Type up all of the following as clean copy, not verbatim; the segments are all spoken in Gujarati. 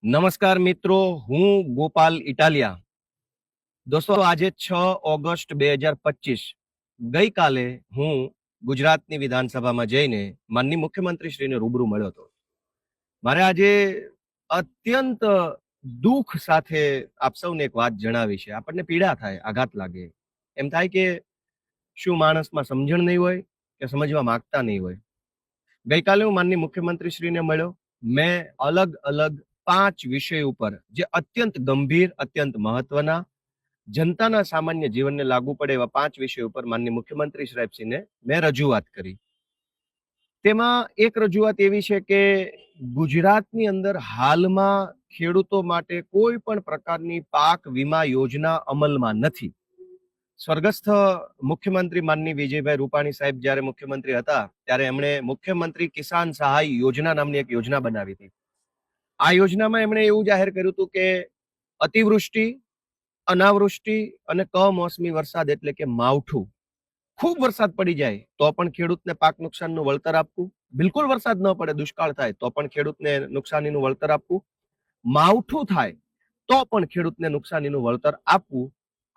નમસ્કાર મિત્રો, હું ગોપાલ ઇટાલિયા. દોસ્તો, આજે 6 ઓગસ્ટ 2025 ગઈકાલે હું ગુજરાતની વિધાનસભામાં જઈને માનનીય મુખ્યમંત્રીશ્રીને રૂબરૂ મળ્યો હતો. મારે આજે અત્યંત દુઃખ સાથે આપ સૌને એક વાત જણાવી છે. આપણને પીડા થાય, આઘાત લાગે, એમ થાય કે શું માણસમાં સમજણ નહીં હોય કે સમજવા માંગતા નહીં હોય. ગઈકાલે હું માનનીય મુખ્યમંત્રીશ્રીને મળ્યો. મેં અલગ અલગ 5 વિષય ઉપર જે અત્યંત ગંભીર, અત્યંત મહત્વના, જનતાના સામાન્ય જીવનને લાગુ પડે એવા 5 વિષય ઉપર માનનીય મુખ્યમંત્રી સાહેબશ્રીને મેં રજૂઆત કરી. તેમાં એક રજૂઆત એવી છે કે ગુજરાતની અંદર હાલમાં ખેડૂતો માટે કોઈ પણ પ્રકારની પાક વીમા યોજના અમલમાં નથી. સ્વર્ગસ્થ મુખ્યમંત્રી માનનીય વિજયભાઈ રૂપાણી સાહેબ જ્યારે મુખ્યમંત્રી હતા ત્યારે એમણે મુખ્યમંત્રી કિસાન સહાય યોજના નામની એક યોજના બનાવી હતી. આ યોજનામાં એમણે એવું જાહેર કર્યું હતું કે અતિવૃષ્ટિ, અનાવૃષ્ટિ અને કમોસમી વરસાદ એટલે કે માવઠું, ખૂબ વરસાદ પડી જાય તો પણ ખેડૂતને પાક નુકસાનનું વળતર આપવું, બિલકુલ વરસાદ ન પડે, દુષ્કાળ થાય તો પણ ખેડૂતને નુકસાનીનું વળતર આપવું, માવઠું થાય તો પણ ખેડૂતને નુકસાનીનું વળતર આપવું,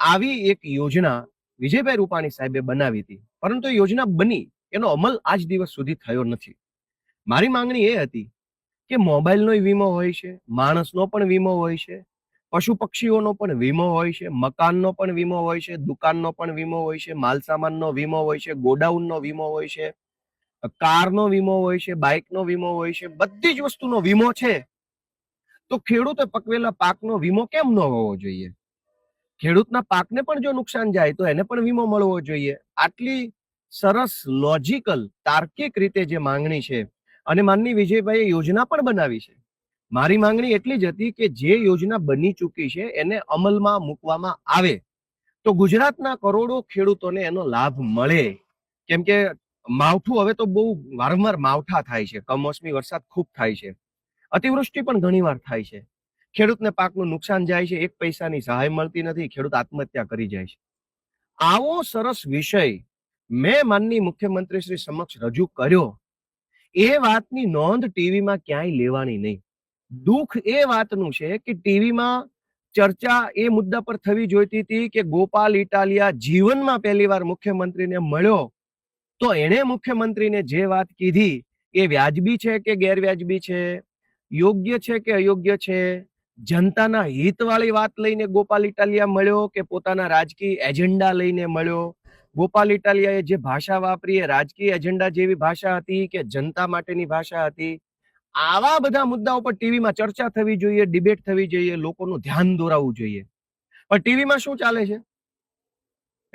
આવી એક યોજના વિજયભાઈ રૂપાણી સાહેબે બનાવી હતી. પરંતુ એ યોજના બની, એનો અમલ આજ દિવસ સુધી થયો નથી. મારી માંગણી એ હતી કે મોબાઈલનો વીમો હોય છે, માણસનો પણ વીમો હોય છે, પશુ પક્ષીઓનો પણ વીમો હોય છે, મકાનનો પણ વીમો હોય છે, દુકાનનો પણ વીમો હોય છે, માલસામાનનો વીમો હોય છે, ગોડાઉનનો વીમો હોય છે, કારનો વીમો હોય છે, બાઇકનો વીમો હોય છે, બધી જ વસ્તુનો વીમો છે. તો ખેડૂતે પકવેલા પાકનો વીમો કેમ ન હોવો જોઈએ? ખેડૂતના પાકને પણ જો નુકસાન જાય તો એને પણ વીમો મળવો જોઈએ. આટલી સરસ લોજિકલ તાર્કિક રીતે જે માંગણી છે, અને માનની વિજયભાઈએ યોજના પણ બનાવી છે. મારી માંગણી એટલી જ હતી કે જે યોજના બની ચૂકી છે એને અમલમાં મૂકવામાં આવે તો ગુજરાતના કરોડો ખેડૂતોને એનો લાભ મળે. કેમ કે માવઠું હવે તો બહુ વારંવાર માવઠા થાય છે, કમોસમી વરસાદ ખૂબ થાય છે, અતિવૃષ્ટિ પણ ઘણીવાર થાય છે, ખેડૂતને પાકનું નુકસાન જાય છે, 1 પૈસાની સહાય મળતી નથી, ખેડૂત આત્મહત્યા કરી જાય છે. આવો સરસ વિષય મેં માનનીય મુખ્યમંત્રી શ્રી સમક્ષ રજૂ કર્યો. એ વાતની નોંધ ટીવીમાં ક્યાંય લેવાની નહીં. દુઃખ એ વાતનું છે કે ટીવીમાં ચર્ચા એ મુદ્દા પર થવી જોઈતી હતી કે ગોપાલ ઇટાલિયા જીવનમાં પહેલી વાર મુખ્યમંત્રીને મળ્યો તો એણે મુખ્યમંત્રીને જે વાત કીધી એ વ્યાજબી છે કે ગેરવ્યાજબી છે, યોગ્ય છે કે અયોગ્ય છે, જનતાના હિતવાળી વાત લઈને ગોપાલ ઇટાલિયા મળ્યો કે પોતાના રાજકીય એજન્ડા લઈને મળ્યો. ગોપાલ ઇટાલિયાએ જે ભાષા વાપરી એ રાજકીય એજન્ડા જેવી ભાષા હતી કે જનતા માટેની ભાષા હતી? આવા બધા મુદ્દાઓ પર ટીવીમાં ચર્ચા થવી જોઈએ, ડિબેટ થવી જોઈએ, લોકોનું ધ્યાન દોરાવવું જોઈએ. પણ ટીવીમાં શું ચાલે છે?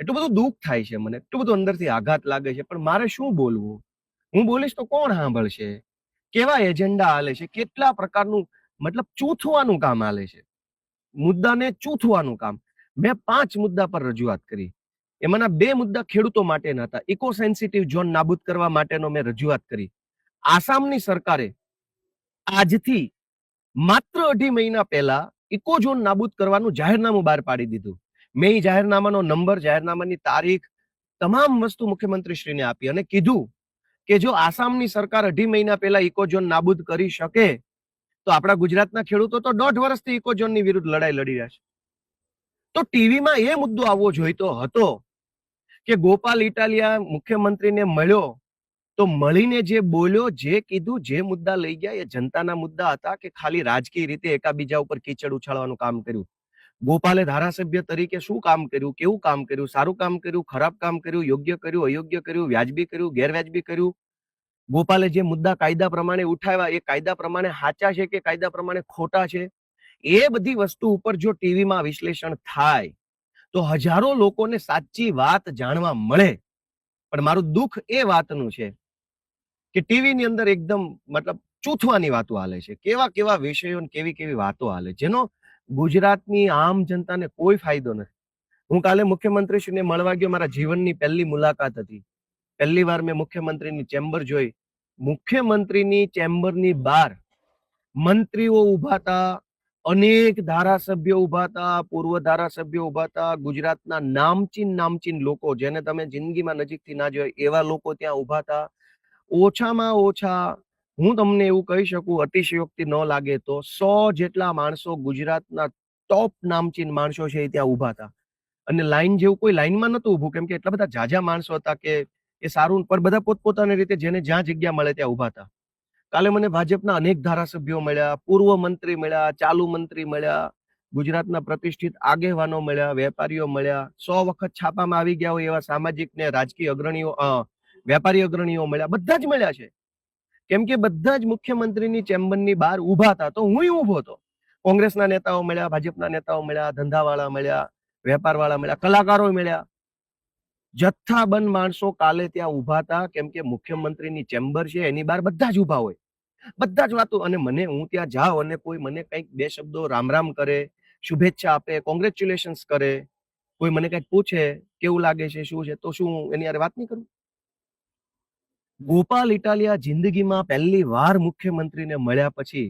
એટલું બધું દુઃખ થાય છે મને, એટલું બધું અંદરથી આઘાત લાગે છે. પણ મારે શું બોલવું? હું બોલીશ તો કોણ સાંભળશે? કેવા એજન્ડા હાલે છે? કેટલા પ્રકારનું મતલબ ચૂથવાનું કામ હાલે છે, મુદ્દાને ચૂથવાનું કામ. મેં 5 મુદ્દા પર રજૂઆત કરી. એમાંના 2 મુદ્દા ખેડૂતો માટેના હતા. ઇકો સેન્સિટિવ ઝોન નાબૂદ કરવા માટેનો મેં રજૂઆત કરી. આસામની સરકારે આજથી માત્ર 2.5 મહિના પહેલા ઇકો ઝોન નાબૂદ કરવાનું જાહેરનામું બહાર પાડી દીધું. મેં એ જાહેરનામાનો નંબર, જાહેરનામાની તારીખ, તમામ વસ્તુ મુખ્યમંત્રીશ્રીને આપી અને કીધું કે જો આસામની સરકાર 2.5 મહિના પહેલા ઇકો ઝોન નાબૂદ કરી શકે તો આપણા ગુજરાતના ખેડૂતો તો 1.5 વર્ષથી ઇકો ઝોનની વિરુદ્ધ લડાઈ લડી રહ્યા છે. તો ટીવીમાં એ મુદ્દો આવવો જોઈતો હતો કે ગોપાલ ઇટાલિયા મુખ્યમંત્રીને મળ્યો તો મળીને જે બોલ્યો, જે કીધું, જે મુદ્દા લઈ ગયા એ જનતાના મુદ્દા હતા કે ખાલી રાજકીય રીતે એકાબીજા ઉપર કીચડ ઉછાળવાનું કામ કર્યું? ગોપાલે ધારાસભ્ય તરીકે શું કામ કર્યું, કેવું કામ કર્યું, સારું કામ કર્યું, ખરાબ કામ કર્યું, યોગ્ય કર્યું, અયોગ્ય કર્યું, વ્યાજબી કર્યું, ગેરવ્યાજબી કર્યું? ગોપાલે જે મુદ્દા કાયદા પ્રમાણે ઉઠાવ્યા એ કાયદા પ્રમાણે સાચા છે કે કાયદા પ્રમાણે ખોટા છે? એ બધી વસ્તુ ઉપર જો ટીવીમાં વિશ્લેષણ થાય તો હજારો લોકોને સાચી વાત જાણવા મળે. પણ મારું દુઃખ એ વાતનું છે કે ટીવીની અંદર એકદમ મતલબ ચૂથવાની વાતો હાલે છે, કેવા કેવા વિષયો, કેવી કેવી વાતો હાલે, જેનો ગુજરાતની આમ જનતાને કોઈ ફાયદો નથી. હું કાલે મુખ્યમંત્રીશ્રીને મળવા ગયો, મારા જીવનની પહેલી મુલાકાત હતી. પહેલી વાર મેં મુખ્યમંત્રીની ચેમ્બર જોઈ. મુખ્યમંત્રીની ચેમ્બરની બહાર મંત્રીઓ ઉભા હતા, અનેક ધારાસભ્યો ઉભા હતા, પૂર્વ ધારાસભ્યો ઉભા હતા, ગુજરાતના નામચીન લોકો જેને તમે જિંદગીમાં નજીકથી ના જોયા એવા લોકો ત્યાં ઉભા હતા. ઓછામાં ઓછા હું તમને એવું કહી શકું, અતિશયોક્તિ ન લાગે તો 100 જેટલા માણસો, ગુજરાતના ટોપ નામચીન માણસો છે એ ત્યાં ઊભા હતા. અને લાઈન જેવું કોઈ લાઈનમાં નતું ઊભું, કેમ કે એટલા બધા જાજા માણસો હતા કે એ સારું, પણ બધા પોતપોતાની રીતે જેને જ્યાં જગ્યા મળે ત્યાં ઊભા હતા. કાલે મને ભાજપના અનેક ધારાસભ્યો મળ્યા, પૂર્વ મંત્રી મળ્યા, ચાલુ મંત્રી મળ્યા, ગુજરાતના પ્રતિષ્ઠિત આગેવાનો મળ્યા, વેપારીઓ મળ્યા, 100 વખત છાપામાં આવી ગયા હોય એવા સામાજિક ને રાજકીય અગ્રણીઓ, વેપારી અગ્રણીઓ મળ્યા, બધા જ મળ્યા છે. કેમ કે બધા જ મુખ્યમંત્રીની ચેમ્બરની બહાર ઊભા હતા, તો હું ઊભો હતો. કોંગ્રેસના નેતાઓ મળ્યા, ભાજપના નેતાઓ મળ્યા, ધંધાવાળા મળ્યા, વેપારવાળા મળ્યા, કલાકારો મળ્યા, જથ્થાબંધ માણસો કાલે ત્યાં ઊભા હતા. કેમ કે મુખ્યમંત્રીની ચેમ્બર છે એની બહાર બધા જ ઊભા હોય, બધા જ વાતો. અને મને, હું ત્યાં જાઉં અને કોઈ મને કંઈક બે શબ્દો રામ રામ કરે, શુભેચ્છા આપે, કોંગ્રેચ્યુલેશન્સ કરે, કોઈ મને કંઈક પૂછે કેવું લાગે છે, શું છે, તો શું એની યાર વાત નહીં કરું? ગોપાલ ઇટાલિયા જિંદગીમાં પહેલી વાર મુખ્યમંત્રીને મળ્યા પછી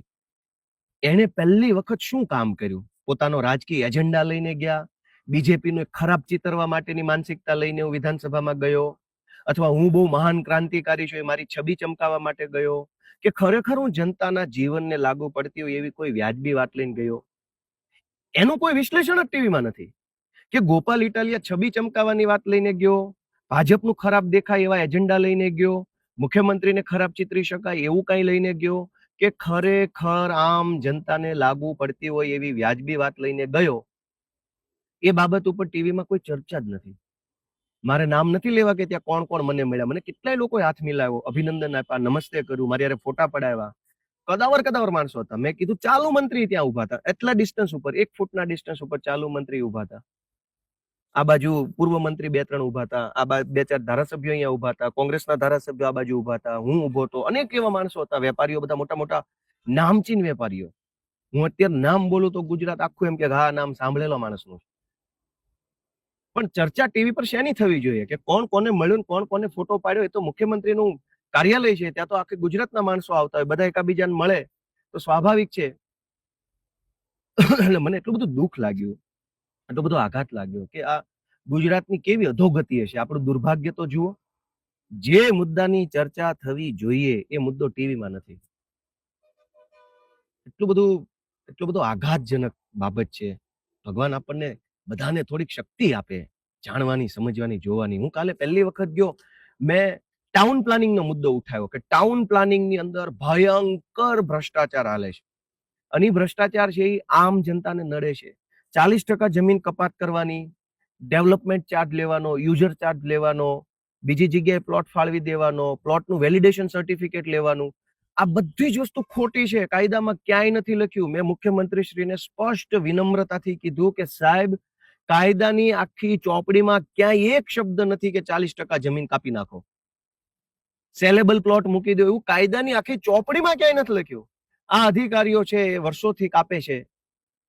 એણે પહેલી વખત શું કામ કર્યું? પોતાનો રાજકીય એજન્ડા લઈને ગયા, બીજેપીનું ખરાબ ચિતરવા માટેની માનસિકતા લઈને હું વિધાનસભામાં ગયો, અથવા હું બહુ મહાન ક્રાંતિકારી છું એ મારી છબી ચમકાવવા માટે ગયો, કે ખરેખર હું જનતાના જીવનને લાગુ પડતી હોય એવી કોઈ વ્યાજબી વાત લઈને ગયો? એનું કોઈ વિશ્લેષણ જ ટીવીમાં નથી. કે ગોપાલ ઇટાલિયા છબી ચમકાવવાની વાત લઈને ગયો, ભાજપનું ખરાબ દેખાય એવા એજન્ડા લઈને ગયો, મુખ્યમંત્રીને ખરાબ ચિતરી શકાય એવું કઈ લઈને ગયો, કે ખરેખર આમ જનતાને લાગુ પડતી હોય એવી વ્યાજબી વાત લઈને ગયો? એ બાબત ઉપર ટીવીમાં કોઈ ચર્ચા જ નથી. મારે નામ નથી લેવા કે ત્યાં કોણ કોણ મને મળ્યા, મને કેટલાય લોકોએ હાથ મિલાવ્યો, અભિનંદન આપ્યા, નમસ્તે કર્યું, મારી યારે ફોટા પડાવ્યા, કદાવર માણસો હતા. મેં કીધું ચાલુ મંત્રી ત્યાં ઉભા હતા, એટલા ડિસ્ટન્સ ઉપર, 1 ફૂટના ડિસ્ટન્સ ઉપર ચાલુ મંત્રી ઉભા હતા. આ બાજુ પૂર્વ મંત્રી 2-3 ઉભા હતા, આ 2-4 ધારાસભ્યો અહીંયા ઉભા હતા, કોંગ્રેસના ધારાસભ્યો આ બાજુ ઉભા હતા, હું ઉભો હતો, અનેક એવા માણસો હતા, વેપારીઓ, બધા મોટા મોટા નામચીન વેપારીઓ. હું અત્યારે નામ બોલું તો ગુજરાત આખું એમ કે હા, નામ સાંભળેલો માણસનું. પણ ચર્ચા ટીવી પર શેની થવી જોઈએ? કે કોણ કોને મળ્યું, કોણ કોને ફોટો પાડ્યો? એ તો મુખ્યમંત્રીનું કાર્યાલય છે, ત્યાં તો આખી ગુજરાતના માણસો આવતા હોય, બધા એકાબીજાને મળે તો સ્વાભાવિક છે. એટલે મને એટલું બધું દુઃખ લાગ્યું, એટલો બધો આઘાત લાગ્યો કે આ ગુજરાતની કેવી અધોગતિ હશે. આપણું દુર્ભાગ્ય તો જુઓ, જે મુદ્દાની ચર્ચા થવી જોઈએ એ મુદ્દો ટીવીમાં નથી. એટલો બધો આઘાતજનક બાબત છે. ભગવાન આપણને બધાને થોડીક શક્તિ આપે, જાણવાની, સમજવાની, જોવાની. હું કાલે પહેલી વખત ગયો, મેં ટાઉન પ્લાનિંગનો મુદ્દો ઉઠાવ્યો કે ટાઉન પ્લાનિંગની અંદર ભયંકર ભ્રષ્ટાચાર હાલે છે. અને ભ્રષ્ટાચાર છે એ આમ જનતાને નડે છે. 40% જમીન કપાત કરવાની, ડેવલપમેન્ટ ચાર્જ લેવાનો, યુઝર ચાર્જ લેવાનો, બીજી જગ્યાએ પ્લોટ ફાળવી દેવાનો, પ્લોટનું વેલિડેશન સર્ટિફિકેટ લેવાનું, આ બધી જ વસ્તુ ખોટી છે. કાયદામાં ક્યાંય નથી લખ્યું. મેં મુખ્યમંત્રીશ્રીને સ્પષ્ટ વિનમ્રતાથી કીધું કે સાહેબ, કાયદાની આખી ચોપડીમાં ક્યાંય એક શબ્દ નથી કે 40% જમીન કાપી નાખો, સેલેબલ પ્લોટ મૂકી દો, એવું કાયદાની આખી ચોપડીમાં ક્યાંય નથી લખ્યું. આ અધિકારીઓ છે એ વર્ષોથી કાપે છે.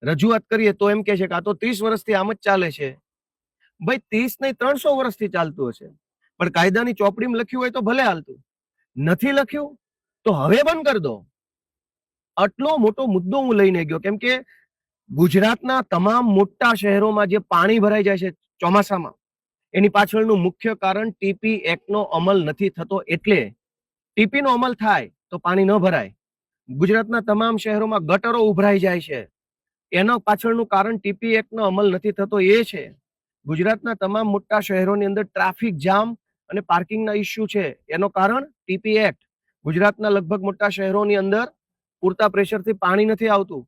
રજૂઆત કરીએ તો એમ કે છે કે આ તો 30 વર્ષથી આમ જ ચાલે છે. ભાઈ 30 નહીં, 300 વર્ષથી ચાલતું હશે, પણ કાયદાની ચોપડીમાં લખ્યું હોય તો ભલે હાલતું, નથી લખ્યું તો હવે બંધ કરી દો. આટલો મોટો મુદ્દો હું લઈને ગયો, કેમ કે ગુજરાતના તમામ મોટા શહેરોમાં જે પાણી ભરાઈ જાય છે ચોમાસામાં, એની પાછળનું મુખ્ય કારણ ટીપી એક્ટનો અમલ નથી થતો. એટલે ટીપીનો અમલ થાય તો પાણી ન ભરાય. ગુજરાતના તમામ શહેરોમાં ગટરો ઉભરાઈ જાય છે, એના પાછળનું કારણ ટીપી એક્ટનો અમલ નથી થતો એ છે. ગુજરાતના તમામ મોટા શહેરોની અંદર ટ્રાફિક જામ અને પાર્કિંગના ઇસ્યુ છે, એનો કારણ ટીપી એક્ટ. ગુજરાતના લગભગ મોટા શહેરોની અંદર પૂરતા પ્રેશરથી પાણી નથી આવતું,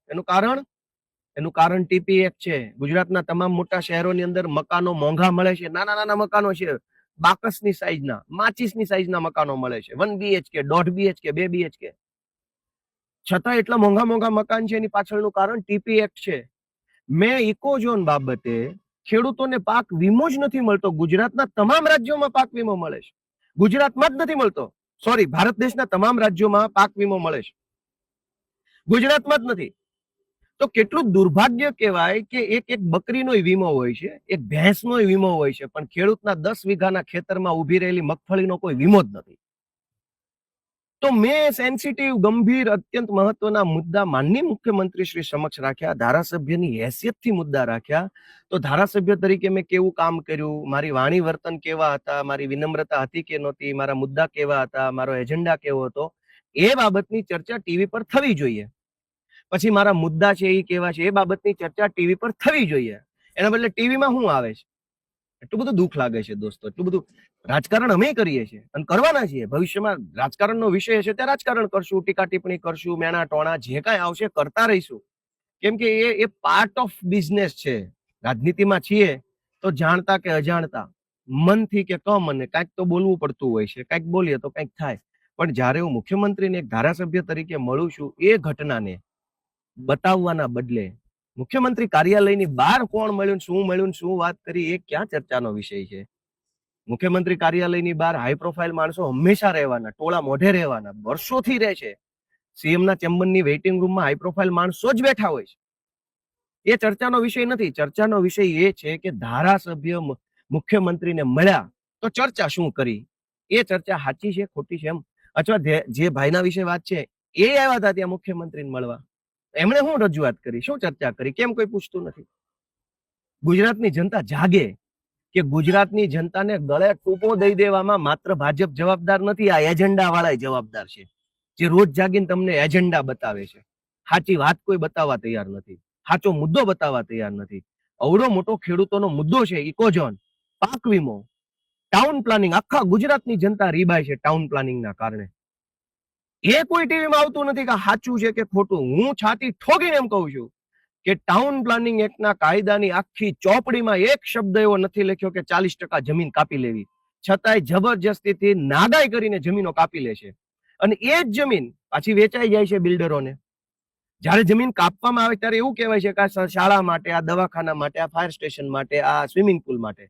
એનું કારણ ટીપી એક્ટ છે. ગુજરાતના તમામ મોટા શહેરોની અંદર મકાનો મોંઘા મળે છે, નાના નાના મકાનો છે, બાકસની સાઈઝના, માચીસની સાઈઝના મકાનો મળે છે, 1 BHK, 1.5 BHK, 2 BHK. છતાં એટલા મોંઘા મોંઘા મકાન છે, એની પાછળનું કારણ ટીપી એક્ટ છે. મેં ઇકોઝોન બાબતે ખેડૂતોને પાક વીમો જ નથી મળતો. ગુજરાતના તમામ રાજ્યોમાં પાક વીમો મળે છે, ગુજરાતમાં જ નથી મળતો. સોરી, ભારત દેશના તમામ રાજ્યોમાં પાક વીમો મળે છે, ગુજરાતમાં જ નથી. તો કેટલું દુર્ભાગ્ય કહેવાય કે એક બકરીનો વીમો હોય છે, એક ભેંસનો વીમો હોય છે, પણ ખેડૂતના 10 વીઘાના ખેતરમાં ઉભી રહેલી મગફળીનો કોઈ વીમો જ નથી. તો મેં સેન્સિટિવ, ગંભીર, અત્યંત મહત્વના મુદ્દા માનનીય મુખ્યમંત્રી શ્રી સમક્ષ રાખ્યા, ધારાસભ્યની હેસિયતથી મુદ્દા રાખ્યા. તો ધારાસભ્ય તરીકે મેં કેવું કામ કર્યું, મારી વાણી વર્તન કેવા હતા, મારી વિનમ્રતા હતી કે નહોતી, મારા મુદ્દા કેવા હતા, મારો એજન્ડા કેવો હતો, એ બાબતની ચર્ચા ટીવી પર થવી જોઈએ. પછી મારા મુદ્દા છે એ કેવા છે એ બાબતની ચર્ચા ટીવી પર થવી જોઈએ. એના બદલે ટીવીમાં શું આવે છે? એટલું બધું દુઃખ લાગે છે દોસ્તો, એટલું બધું. રાજકારણ અમે કરીએ છીએ અને કરવાના છીએ. ભવિષ્યમાં રાજકારણનો વિષય હશે ત્યાં રાજકારણ કરશું, ટીકા ટિપ્પણી કરશું, મેણા ટોણા જે કાંઈ આવશે કરતા રહીશું. કેમ કે એ પાર્ટ ઓફ બિઝનેસ છે. રાજનીતિમાં છીએ તો જાણતા કે અજાણતા, મનથી કે કમને કાંઈક તો બોલવું પડતું હોય છે. કાંઈક બોલીએ તો કાંઈક થાય. પણ જ્યારે હું મુખ્યમંત્રીને એક ધારાસભ્ય તરીકે મળું છું, એ ઘટનાને બતાવવાના બદલે મુખ્યમંત્રી કાર્યાલયની બહાર કોણ મળ્યું, શું વાત કરી, એ ક્યાં ચર્ચાનો વિષય છે? મુખ્યમંત્રી કાર્યાલયની બહાર હાઈ પ્રોફાઇલ માણસો હંમેશા રહેવાના, ટોળા મોઢે રહેવાના, વર્ષોથી રહે છે. સીએમના ચેમ્બરની વેઇટિંગ રૂમમાં હાઈ પ્રોફાઇલ માણસો જ બેઠા હોય છે. એ ચર્ચાનો વિષય નથી. ચર્ચાનો વિષય એ છે કે ધારાસભ્ય મુખ્યમંત્રીને મળ્યા તો ચર્ચા શું કરી, એ ચર્ચા સાચી છે ખોટી છે એમ. અથવા જે ભાઈના વિશે વાત છે એ આવ્યા હતા ત્યાં મુખ્યમંત્રીને મળવા, એમણે શું રજૂઆત કરી, શું ચર્ચા કરી, કેમ કોઈ પૂછતું નથી? ગુજરાતની જનતા જાગે કે ગુજરાતની જનતાને ગળે ટૂંપો દઈ દેવામાં માત્ર ભાજપ જવાબદાર નથી, આ એજન્ડા વાળા જવાબદાર છે. જે રોજ જાગીને તમને એજન્ડા બતાવે છે, સાચી વાત કોઈ બતાવવા તૈયાર નથી, સાચો મુદ્દો બતાવવા તૈયાર નથી. અવડો મોટો ખેડૂતોનો મુદ્દો છે, ઇકોઝોન, પાક વીમો, ટાઉન પ્લાનિંગ, આખા ગુજરાતની જનતા રીબાય છે ટાઉન પ્લાનિંગના કારણે. એ કોઈ ટીવીમાં આવતું નથી કે સાચું છે કે ખોટું. હું છાતી ઠોકીને એમ કહું છું કે ટાઉન પ્લાનિંગ એક્ટના કાયદાની આખી ચોપડીમાં એક શબ્દ એવો નથી લખ્યો કે 40% જમીન કાપી લેવી. છતાંય જબરજસ્તીથી નાગાઈ કરીને જમીનો કાપી લે છે અને એ જ જમીન પાછી વેચાઈ જાય છે બિલ્ડરોને. જ્યારે જમીન કાપવામાં આવે ત્યારે એવું કહેવાય છે કે આ શાળા માટે, આ દવાખાના માટે, આ ફાયર સ્ટેશન માટે, આ સ્વિમિંગ પુલ માટે.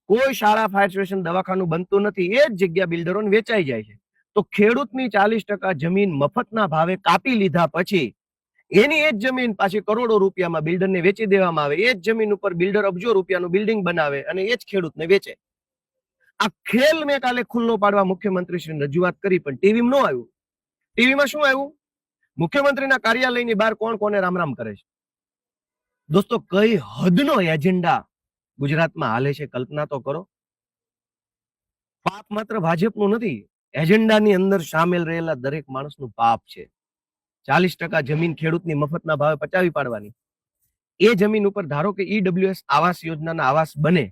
કોઈ શાળા, ફાયર સ્ટેશન, દવાખાનું બનતું નથી. એ જ જગ્યા બિલ્ડરોને વેચાઈ જાય છે. તો ખેડૂતની 40% જમીન મફતના ભાવે કાપી લીધા પછી એની એ જ જમીન પાછી કરોડો રૂપિયામાં બિલ્ડરને વેચી દેવામાં આવે. એ જ જમીન ઉપર બિલ્ડર અબજો રૂપિયાનું બિલ્ડિંગ બનાવે અને એ જ ખેડૂતને વેચે. આ ખેલ મેં કાલે ખુલ્લો પાડવા મુખ્યમંત્રીશ્રીને રજૂઆત કરી, પણ ટીવીમાં ન આવ્યું. ટીવીમાં શું આવ્યું? મુખ્યમંત્રીના કાર્યાલયની બહાર કોણ કોને રામ રામ કરે છે. દોસ્તો, કઈ હદનો એજન્ડા ગુજરાતમાં હાલે છે, કલ્પના તો કરો. પાપ માત્ર ભાજપનું નથી, એજન્ડાની અંદર સામેલ રહેલા દરેક માણસનું પાપ છે. 40% જમીન ખેડૂતની મફતના ભાવે પચાવી પાડવાની. એ જમીન ઉપર ધારો કે ઈડબ્લ્યુએસ આવાસ યોજનાના આવાસ બને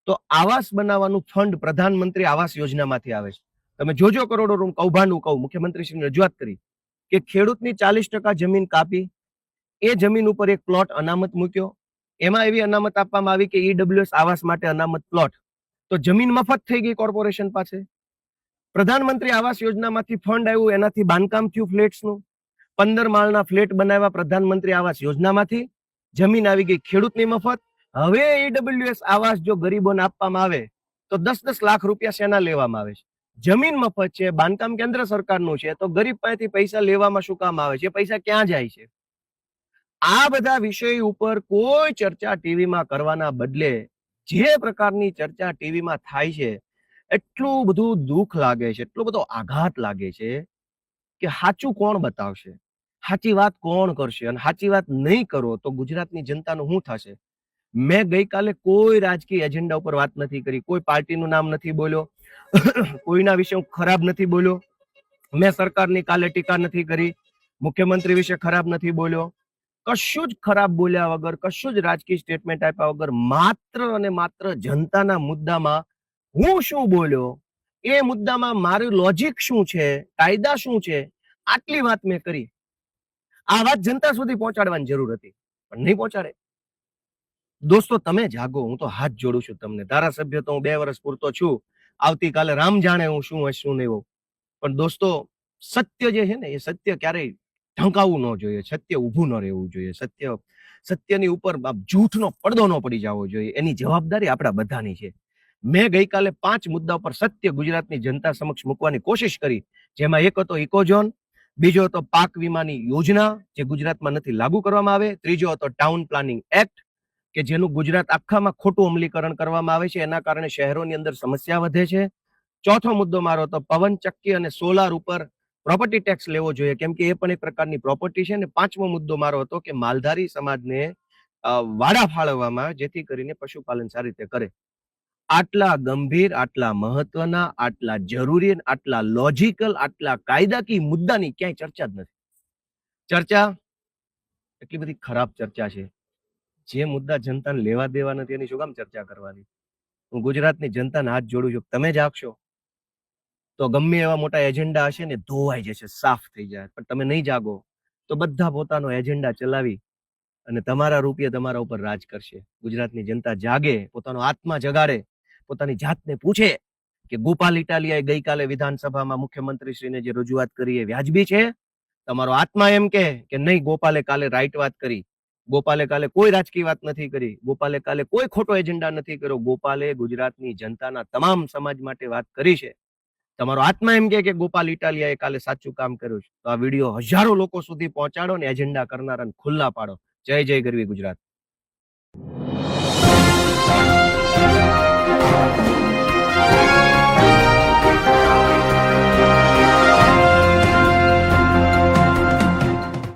તો આવાસ બનાવવાનું ફંડ પ્રધાનમંત્રી આવાસ યોજનામાંથી આવે છે. તમે જોજો કરોડો રૂમ કૌભાંડું કહું. મુખ્યમંત્રીશ્રીને રજૂઆત કરી કે ખેડૂતની 40% જમીન કાપી, એ જમીન ઉપર એક પ્લોટ અનામત મૂક્યો. એમાં એવી અનામત આપવામાં આવી કે ઈડબ્લ્યુએસ આવાસ માટે અનામત પ્લોટ, તો જમીન મફત થઈ ગઈ કોર્પોરેશન પાસે. પ્રધાનમંત્રી આવાસ યોજનામાંથી ફંડ આવ્યું, એનાથી બાંધકામ થયું ફ્લેટ્સનું. 15 માળના ફ્લેટ બનાવ્યા પ્રધાનમંત્રી આવાસ યોજનામાંથી. જમીન આવી ગઈ ખેડૂતની મફત. હવે ઈડબ્લ્યુએસ આવાસ જો ગરીબોને આપવામાં આવે તો 10-10 લાખ રૂપિયા શેના લેવામાં આવે છે? જમીન મફત છે, બાંધકામ કેન્દ્ર સરકારનું છે, તો ગરીબ પાસેથી પૈસા લેવામાં શું કામ આવે છે? પૈસા ક્યાં જાય છે? આ બધા વિષય ઉપર કોઈ ચર્ચા ટીવીમાં કરવાના બદલે જે પ્રકારની ચર્ચા ટીવીમાં થાય છે, એટલું બધું દુઃખ લાગે છે, એટલો બધો આઘાત લાગે છે કે સાચું કોણ બતાવશે, સાચી વાત કોણ કરશે? અને સાચી વાત નહીં કરો તો ગુજરાતની જનતાનું શું થશે? મેં ગઈકાલે કોઈ રાજકીય એજન્ડા ઉપર વાત નથી કરી, કોઈ પાર્ટીનું નામ નથી બોલ્યો, કોઈના વિશે હું ખરાબ નથી બોલ્યો. મેં સરકારની કાલે ટીકા નથી કરી, મુખ્યમંત્રી વિશે ખરાબ નથી બોલ્યો. કશું જ ખરાબ બોલ્યા વગર, કશું જ રાજકીય સ્ટેટમેન્ટ આપ્યા વગર, માત્ર અને માત્ર જનતાના મુદ્દામાં હું શું બોલ્યો, એ મુદ્દામાં મારું લોજિક શું છે, કાયદા શું છે, આટલી વાત મેં કરી. આ વાત જનતા સુધી પહોંચાડવાની જરૂર હતી, પણ નહીં પહોંચાડે. દોસ્તો, તમે જાગો. હું તો હાથ જોડું છું તમને. ધારાસભ્ય તો હું 2 વર્ષ પૂરતો છું. આવતીકાલે રામ જાણે હું શું હશે શું નહીં. પણ દોસ્તો, સત્ય જે છે ને, એ સત્ય ક્યારેય ઢંકાવવું ન જોઈએ. સત્ય ઊભું ન રહેવું જોઈએ. સત્યની ઉપર જૂઠનો પડદો ન પડી જવો જોઈએ. એની જવાબદારી આપણા બધાની છે. મેં ગઈકાલે 5 મુદ્દા પર સત્ય ગુજરાતની જનતા સમક્ષ મૂકવાની કોશિશ કરી, જેમાં એક હતો ઇકોઝોન, બીજો હતો પાક વીમાની યોજના જે ગુજરાતમાં નથી લાગુ કરવામાં આવે, ત્રીજો હતો ટાઉન પ્લાનિંગ એક્ટ કે જેનું ગુજરાત આખામાં ખોટું અમલીકરણ કરવામાં આવે છે, એના કારણે શહેરોની અંદર સમસ્યા વધે છે. ચોથો મુદ્દો મારો હતો પવનચક્કી અને સોલાર ઉપર પ્રોપર્ટી ટેક્સ લેવો જોઈએ, કેમ કે એ પણ એક પ્રકારની પ્રોપર્ટી છે. અને 5મો મુદ્દો મારો હતો કે માલધારી સમાજને વાડા ફાળવવામાં, જેથી કરીને પશુપાલન સારી રીતે કરે. આટલા ગંભીર, આટલા મહત્વના, આટલા જરૂરી, આટલા લોજિકલ, આટલા કાયદાકીય મુદ્દાની ક્યાંય ચર્ચા જ નથી. ચર્ચા એટલી બધી ખરાબ ચર્ચા છે. જે મુદ્દા જનતાને લેવા દેવા નથી એની શું કામ ચર્ચા કરવાની? હું ગુજરાતની જનતાને હાથ જોડું છું, તમે જાગશો તો ગમે એવા મોટા એજન્ડા હશે ને ધોવાઈ જશે, સાફ થઈ જાય. પણ તમે નહીં જાગો તો બધા પોતાનો એજન્ડા ચલાવી અને તમારા રૂપિયા તમારા ઉપર રાજ કરશે. ગુજરાતની જનતા જાગે, પોતાનો આત્મા જગાડે, પોતાની જાતને પૂછે કે ગોપાલ ઇટાલિયાએ ગઈકાલે વિધાનસભામાં મુખ્યમંત્રીશ્રીને જે રજૂઆત કરી એ વ્યાજબી છે? તમારો આત્મા એમ કે નહીં, ગોપાલે કાલે રાઈટ વાત કરી, ગોપાલે કાલે કોઈ રાજકીય વાત નથી કરી, ગોપાલે કાલે કોઈ ખોટો એજન્ડા નથી કર્યો, ગોપાલે ગુજરાતની જનતાના તમામ સમાજ માટે વાત કરી છે. તમારો આત્મા એમ કે ગોપાલ ઇટાલિયાએ કાલે સાચું કામ કર્યું છે, તો આ વિડીયો હજારો લોકો સુધી પહોંચાડો ને એજન્ડા કરનારાને ખુલ્લા પાડો. જય જય ગરવી ગુજરાત.